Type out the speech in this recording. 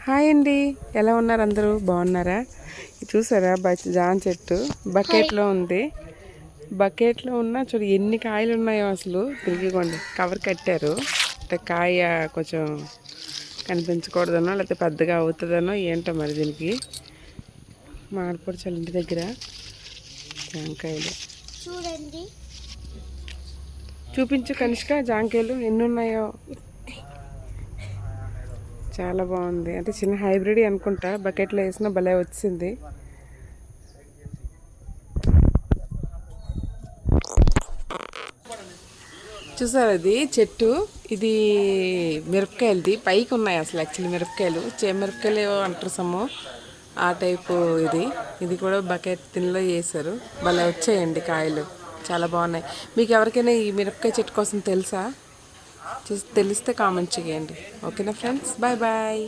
Hi అండి, ఎలా ఉన్నారు అందరూ? బాగున్నారా? చూసారా జామ చెట్టు బకెట్లో ఉంది. బకెట్లో ఉన్న చూడు ఎన్ని కాయలు ఉన్నాయో. అసలు తిరిగికోండి కవర్ కట్టారు అంటే కాయ కొంచెం కనిపించకూడదనో లేకపోతే పెద్దగా అవుతుందనో ఏంటో మరి. దీనికి మాడిపొడిచాలి ఇంటి దగ్గర జాంకాయలు చూడండి. చూపించు కనిష్క, జాంకాయలు ఎన్ని ఉన్నాయో. చాలా బాగుంది. అంటే చిన్న హైబ్రిడ్ అనుకుంటా. బకెట్లో వేసిన భలే వచ్చింది. చూసారు అది చెట్టు, ఇది మిరపకాయలది. పైకి ఉన్నాయి అసలు యాక్చువల్లీ మిరపకాయలు, మిరపకాయలు అంటారు సమ్ము ఆ టైపు. ఇది కూడా బకెట్ తినలో చేశారు. భలే వచ్చాయండి కాయలు, చాలా బాగున్నాయి. మీకు ఎవరికైనా ఈ మిరపకాయ చెట్టు కోసం తెలుసా? తెలిస్తే కామెంట్ చేయండి. ఓకేనా ఫ్రెండ్స్, బాయ్ బాయ్.